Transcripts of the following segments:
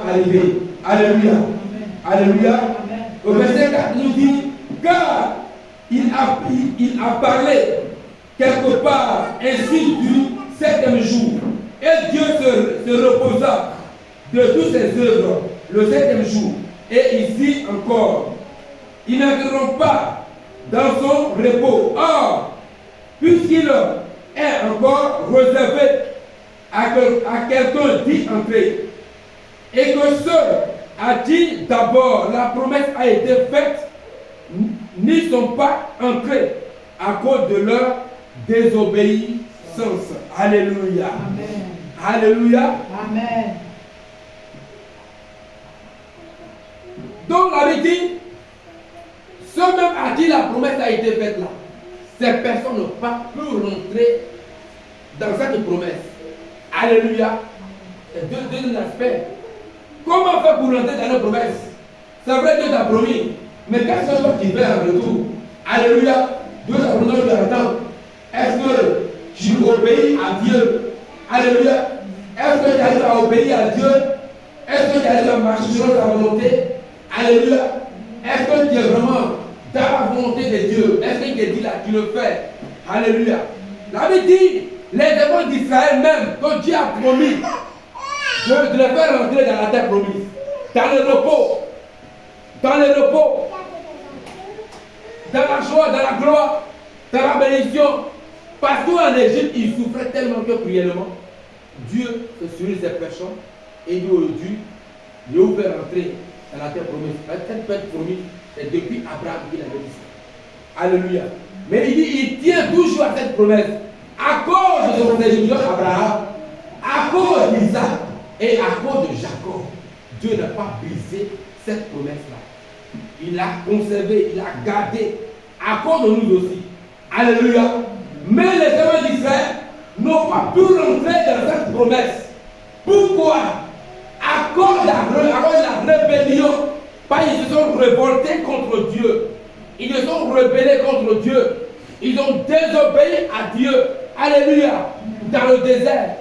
arriver. Alléluia. Alléluia. Au verset 4 nous dit, car il a parlé quelque part ainsi du 7e jour. Et Dieu se reposa de toutes ses œuvres le 7e jour. Et ici encore, il n'entreront pas dans son repos. Or, puisqu'il est encore réservé à quelqu'un d'y entrer, et que ceux à qui d'abord la promesse a été faite n'y sont pas entrés à cause de leur désobéissance. Alléluia. Amen. Alléluia. Amen. Donc la Bible dit, ceux même à qui la promesse a été faite là, ces personnes n'ont pas pu rentrer dans cette promesse. Alléluia. C'est deuxième aspect. Comment faire pour rentrer dans la promesse? C'est vrai que Dieu t'a promis, mais qu'est-ce que toi tu fais en retour? Alléluia. Dieu t'a promis de attendre. Est-ce que tu obéis à Dieu? Alléluia. Est-ce que tu arrives à obéir à Dieu? Est-ce que tu arrives à marcher selon ta volonté? Alléluia. Est-ce que tu es vraiment dans la volonté de Dieu? Est-ce qu'il te dit là, tu le fais? Alléluia. La Bible dit, les démons d'Israël même, que Dieu a promis de les faire rentrer dans la terre promise, dans le repos, dans le repos, dans la joie, dans la gloire, dans la bénédiction. Parce qu'en Égypte, ils souffraient tellement que cruellement, Dieu se sourit ses pécheurs et dit aujourd'hui, il vous fait rentrer dans la terre promise. Cette terre promise, c'est depuis Abraham qu'il avait dit ça. Alléluia. Mais il dit, il tient toujours à cette promesse. À cause de son serviteur Abraham, à cause d'Isaac et à cause de Jacob, Dieu n'a pas brisé cette promesse-là. Il l'a conservé, il l'a gardé à cause de nous aussi. Alléluia. Mais les témoins d'Israël n'ont pas pu rentrer dans cette promesse. Pourquoi? À cause de la rébellion, parce qu'ils se sont révoltés contre Dieu. Ils se sont rebellés contre Dieu. Ils ont désobéi à Dieu. Alléluia. Dans le désert.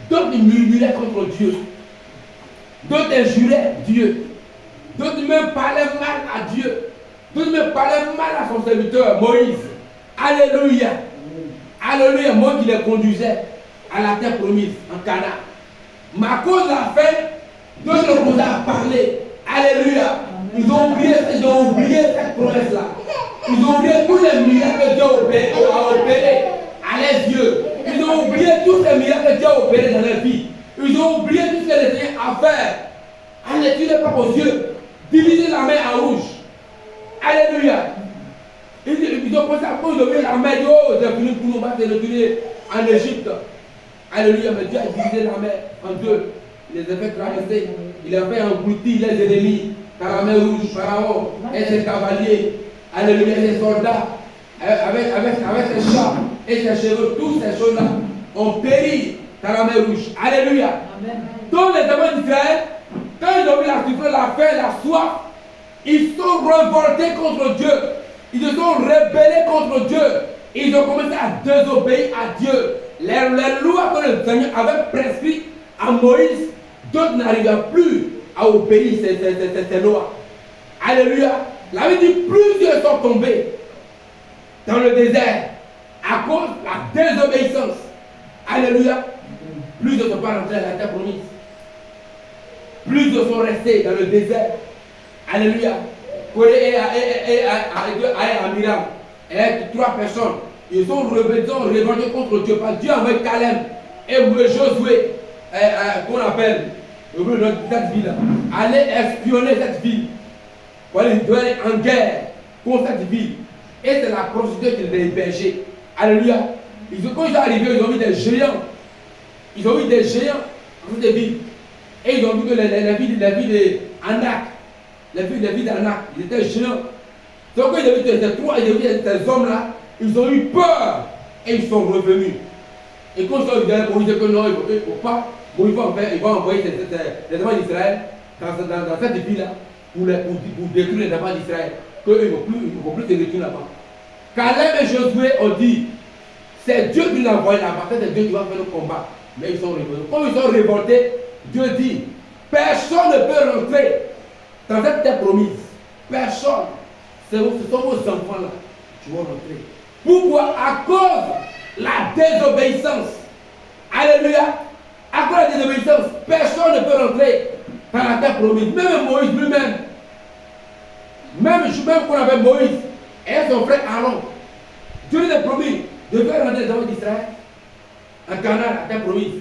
D'autres murmuraient contre Dieu. D'autres injuraient Dieu. D'autres même parlaient mal à Dieu. D'autres même parlaient mal à son serviteur Moïse. Alléluia. Alléluia. Moi qui les conduisais à la terre promise en Canaan. Mais à cause de la faim, d'autres commençaient à parler. Alléluia. Ils ont oublié cette promesse-là. Ils ont oublié tous les miracles que Dieu a opérés à leurs yeux. Ils ont oublié tous les miracles que Dieu a opérés dans leur vie. Ils ont oublié tout ce que les Seigneur a fait. En n'étudiant pas aux yeux. Diviser la mer en rouge. Alléluia. Ils ont pensé à cause de la mer. Oh, c'est fini pour nous battre et retourner en Égypte. Alléluia. Mais Dieu a divisé la mer en deux. Il les a fait traverser. Il a fait engloutir les ennemis. Dans la mer rouge, Pharaon et ses cavaliers. Alléluia. Ses soldats. Avec ses chats et ses cheveux. Toutes ces choses-là ont péri dans la mer rouge. Alléluia. Donc les témoins d'Israël, quand ils ont vu la souffrance, la faim, la soif, ils sont révoltés contre Dieu. Ils se sont rebellés contre Dieu. Ils ont commencé à désobéir à Dieu. Les lois que le Seigneur avait prescrites à Moïse, d'autres n'arrivaient plus à obéir ces lois. Alléluia. La Bible dit plusieurs sont tombés dans le désert à cause de la désobéissance. Alléluia. Plusieurs ne sont pas rentrés à la terre promise. Plusieurs sont restés dans le désert. Alléluia. Corée et Amiram. Et 3 personnes. Ils sont révoltés contre Dieu. Parce que Dieu a envoyé Caleb et Josué, qu'on appelle cette ville. Aller espionner cette ville. Pour aller en guerre contre cette ville. Et c'est la procédure qu'ils avaient hébergée. Alléluia. Quand ils sont arrivés, ils ont vu des géants. Ils ont vu des géants dans cette ville. Et ils ont vu que les villes d'Anak, les villes d'Anak, ils étaient géants. Donc quand ils ont vu ces hommes-là, ils ont eu peur et ils sont revenus. Et quand ils sont venus, ils disaient que non, il ne faut pas. Bon, ils vont envoyer les enfants d'Israël dans cette ville-là pour détruire les enfants d'Israël. Qu'ils ne vont plus se retourner là-bas. Caleb et Josué ont dit, c'est Dieu qui l'a envoyé là-bas, c'est Dieu qui va faire le combat. Mais ils sont révoltés. Comme ils sont révoltés, Dieu dit, Personne ne peut rentrer dans cette terre promise. Personne. Ce sont vos enfants là qui vont rentrer. Pourquoi? À cause de la désobéissance. Alléluia. À cause de la désobéissance, personne ne peut rentrer dans la terre promise. Même Moïse lui-même. Même qu'on avait Moïse et son frère Aaron. Dieu lui a promis de faire rentrer les enfants d'Israël en Canaan, la terre promise.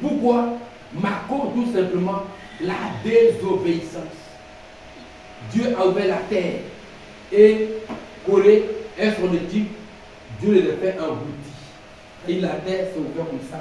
Pourquoi? À cause tout simplement la désobéissance. Dieu a ouvert la terre et Corée et son équipe, Dieu les a fait engloutir. Et la terre s'est ouverte comme ça.